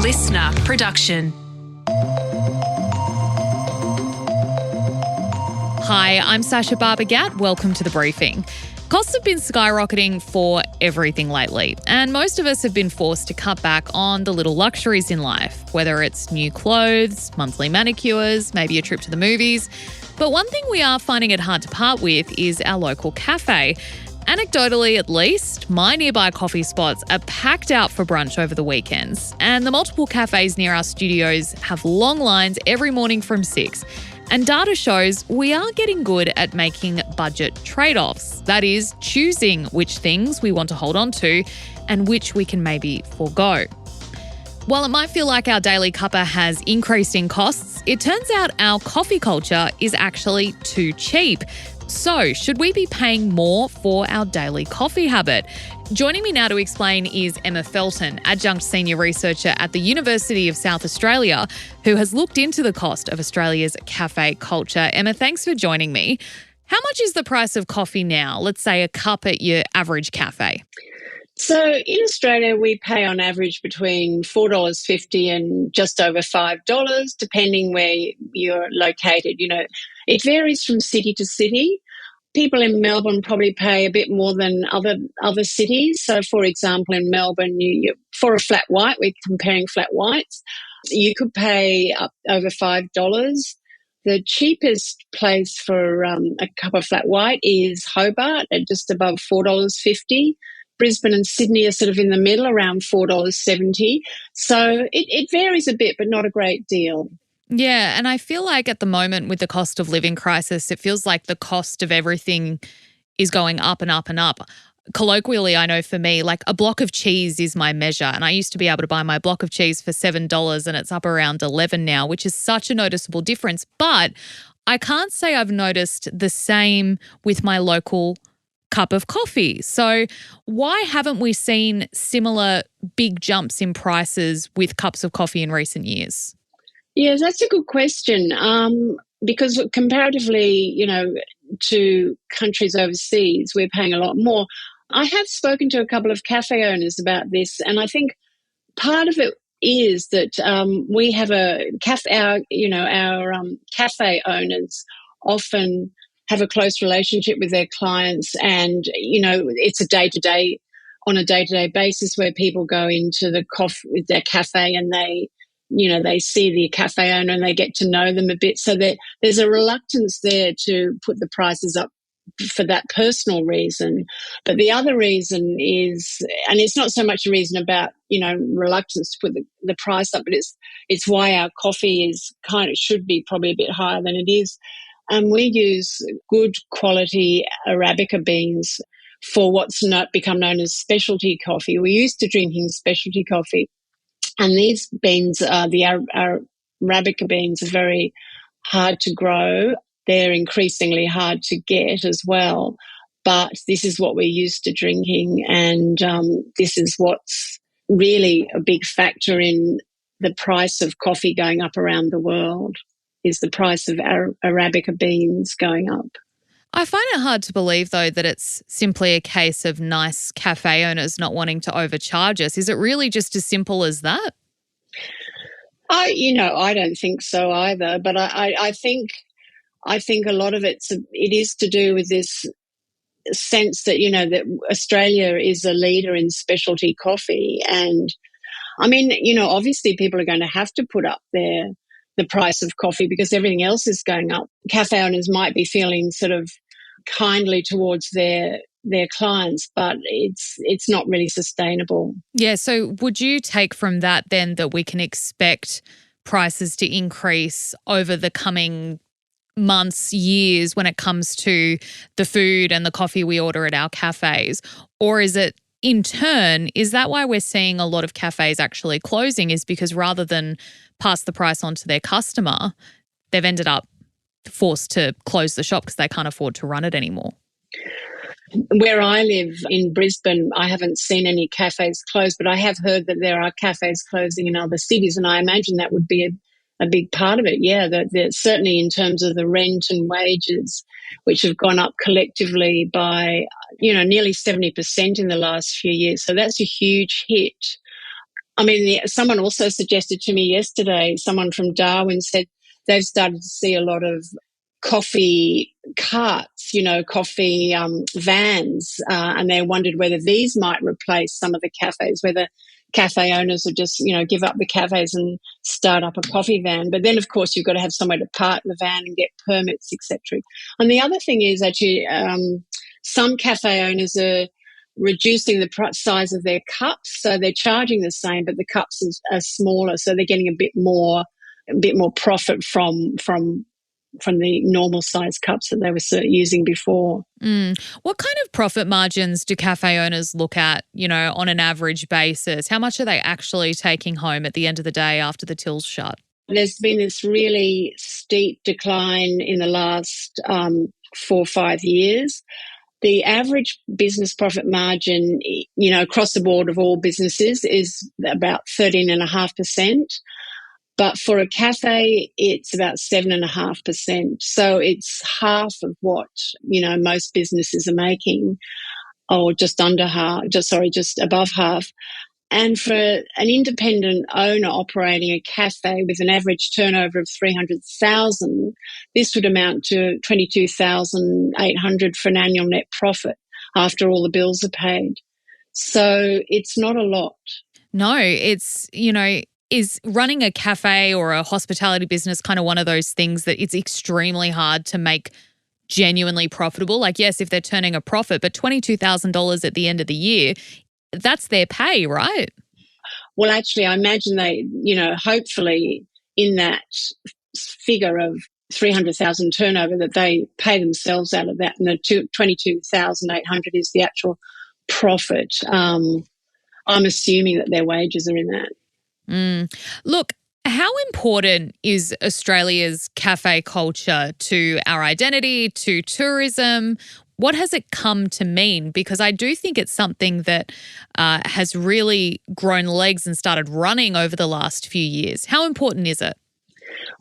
listener production. Hi, I'm Sacha Barbour Gatt. Welcome to The Briefing. Costs have been skyrocketing for everything lately, and most of us have been forced to cut back on the little luxuries in life, whether it's new clothes, monthly manicures, maybe a trip to the movies. But one thing we are finding it hard to part with is our local cafe. Anecdotally, at least, my nearby coffee spots are packed out for brunch over the weekends, and the multiple cafes near our studios have long lines every morning from 6. And data shows we are getting good at making budget trade-offs. That is, choosing which things we want to hold on to and which we can maybe forego. While it might feel like our daily cuppa has increased in costs, it turns out our coffee culture is actually too cheap. So, should we be paying more for our daily coffee habit? Joining me now to explain is Emma Felton, adjunct senior researcher at the University of South Australia, who has looked into the cost of Australia's cafe culture. Emma, thanks for joining me. How much is the price of coffee now? Let's say a cup at your average cafe. So in Australia, we pay on average between $4.50 and just over $5, depending where you're located. You know, it varies from city to city. People in Melbourne probably pay a bit more than other cities. So, for example, in Melbourne, for a flat white, we're comparing flat whites, you could pay up over $5. The cheapest place for a cup of flat white is Hobart at just above $4.50. Brisbane and Sydney are sort of in the middle, around $4.70. So it varies a bit, but not a great deal. Yeah, and I feel like at the moment with the cost of living crisis, it feels like the cost of everything is going up and up and up. Colloquially, I know for me, like a block of cheese is my measure, and I used to be able to buy my block of cheese for $7 and it's up around $11 now, which is such a noticeable difference. But I can't say I've noticed the same with my local cup of coffee. So why haven't we seen similar big jumps in prices with cups of coffee in recent years? Yeah, that's a good question. Because comparatively, to countries overseas, we're paying a lot more. I have spoken to a couple of cafe owners about this, and I think part of it is that we have our cafe owners often have a close relationship with their clients, and it's on a day-to-day basis where people go into with their cafe and they see the cafe owner and they get to know them a bit. So there's a reluctance there to put the prices up for that personal reason. But the other reason is, and it's not so much a reason about, reluctance to put the price up, but it's why our coffee should be probably a bit higher than it is. And we use good quality Arabica beans for what's become known as specialty coffee. We're used to drinking specialty coffee. And these beans, the Arabica beans, are very hard to grow. They're increasingly hard to get as well. But this is what we're used to drinking, and this is what's really a big factor in the price of coffee going up around the world, is the price of Arabica beans going up. I find it hard to believe, though, that it's simply a case of nice cafe owners not wanting to overcharge us. Is it really just as simple as that? I don't think so either. But I think a lot of it is to do with this sense that, that Australia is a leader in specialty coffee. And, I mean, obviously people are going to have to put up the price of coffee because everything else is going up. Cafe owners might be feeling sort of kindly towards their clients, but it's not really sustainable. Yeah, so would you take from that then that we can expect prices to increase over the coming months, years when it comes to the food and the coffee we order at our cafes? Or is it in turn, is that why we're seeing a lot of cafes actually closing, is because rather than pass the price on to their customer, they've ended up forced to close the shop because they can't afford to run it anymore? Where I live in Brisbane, I haven't seen any cafes close, but I have heard that there are cafes closing in other cities, and I imagine that would be a big part of it. Yeah, that certainly in terms of the rent and wages, which have gone up collectively by, nearly 70% in the last few years. So that's a huge hit. I mean, someone also suggested to me yesterday, someone from Darwin said they've started to see a lot of coffee carts, coffee vans, and they wondered whether these might replace some of the cafes, whether cafe owners would just, give up the cafes and start up a coffee van. But then, of course, you've got to have somewhere to park the van and get permits, etc. And the other thing is actually some cafe owners are reducing the size of their cups, so they're charging the same, but the cups are smaller, so they're getting a bit more profit from the normal size cups that they were using before. What kind of profit margins do cafe owners look at, on an average basis? How much are they actually taking home at the end of the day after the till's shut? There's been this really steep decline in the last 4 or 5 years. The average business profit margin, across the board of all businesses is about 13.5%. But for a cafe, it's about 7.5%. So it's half of what, most businesses are making, or just under half, just above half. And for an independent owner operating a cafe with an average turnover of 300,000, this would amount to 22,800 for an annual net profit after all the bills are paid. So it's not a lot. No, it's, is running a cafe or a hospitality business kind of one of those things that it's extremely hard to make genuinely profitable? Like, yes, if they're turning a profit, but $22,000 at the end of the year, that's their pay, right? Well, actually, I imagine they, hopefully in that figure of 300,000 turnover that they pay themselves out of that, and the 22,800 is the actual profit. I'm assuming that their wages are in that. Look, how important is Australia's cafe culture to our identity, to tourism? What has it come to mean? Because I do think it's something that has really grown legs and started running over the last few years. How important is it?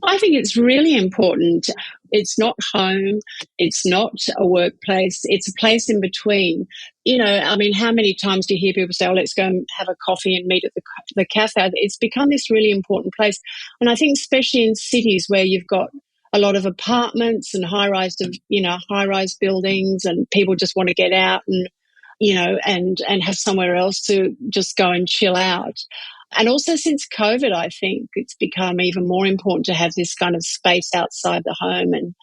I think it's really important. It's not home. It's not a workplace. It's a place in between. How many times do you hear people say, oh, let's go and have a coffee and meet at the cafe? It's become this really important place. And I think especially in cities where you've got a lot of apartments and high-rise buildings, and people just want to get out and, and have somewhere else to just go and chill out. And also since COVID, I think it's become even more important to have this kind of space outside the home. And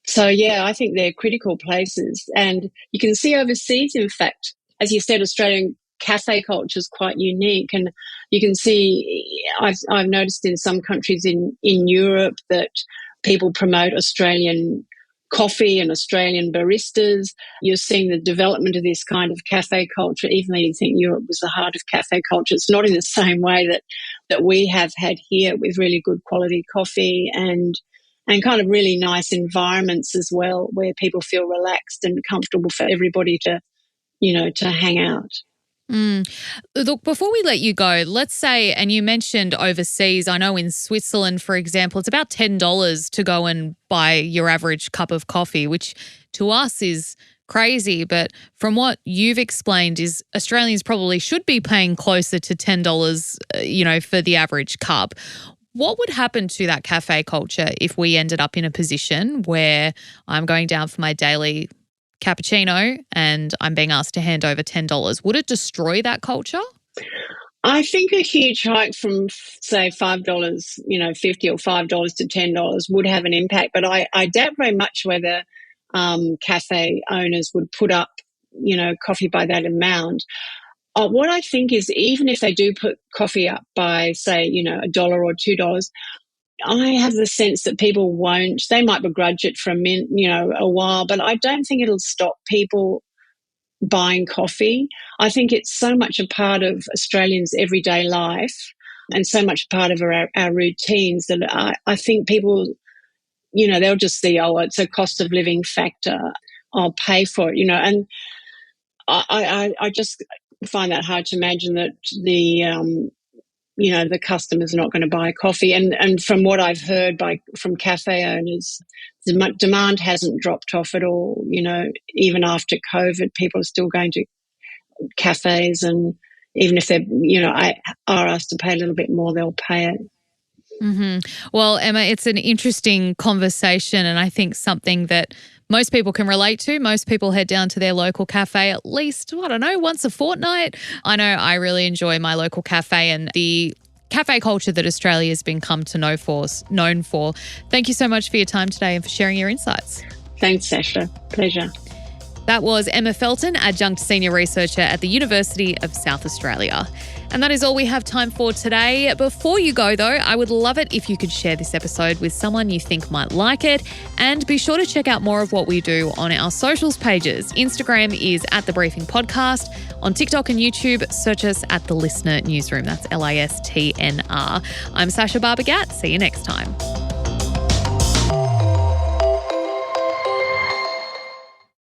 so, yeah, I think they're critical places. And you can see overseas, in fact, as you said, Australian cafe culture is quite unique. And you can see, I've noticed in some countries in Europe that people promote Australian coffee and Australian baristas. You're seeing the development of this kind of cafe culture, even though you think Europe was the heart of cafe culture. It's not in the same way that we have had here, with really good quality coffee and kind of really nice environments as well, where people feel relaxed and comfortable for everybody to hang out. Look, before we let you go, let's say, and you mentioned overseas, I know in Switzerland, for example, it's about $10 to go and buy your average cup of coffee, which to us is crazy. But from what you've explained is Australians probably should be paying closer to $10, for the average cup. What would happen to that cafe culture if we ended up in a position where I'm going down for my daily cappuccino and I'm being asked to hand over $10? Would it destroy that culture? I think a huge hike from, say, $5, $50 or $5 to $10 would have an impact. But I doubt very much whether cafe owners would put up, coffee by that amount. What I think is, even if they do put coffee up by, say, $1 or $2, I have the sense that people won't. They might begrudge it for a while, but I don't think it'll stop people buying coffee. I think it's so much a part of Australians' everyday life and so much part of our routines that I think people, they'll just see, oh, it's a cost of living factor, I'll pay for it, and I just find that hard to imagine that the customer's not going to buy coffee. And from what I've heard from cafe owners, the demand hasn't dropped off at all. Even after COVID, people are still going to cafes and, even if they're, are asked to pay a little bit more, they'll pay it. Mm-hmm. Well, Emma, it's an interesting conversation, and I think something that most people can relate to. Most people head down to their local cafe at least, once a fortnight. I know I really enjoy my local cafe and the cafe culture that Australia has become known for. Thank you so much for your time today and for sharing your insights. Thanks, Sacha. Pleasure. That was Emma Felton, Adjunct Senior Researcher at the University of South Australia. And that is all we have time for today. Before you go, though, I would love it if you could share this episode with someone you think might like it. And be sure to check out more of what we do on our socials pages. Instagram is @TheBriefingPodcast. On TikTok and YouTube, search us at The Listener Newsroom. That's LISTNR. I'm Sacha Barbour Gatt. See you next time.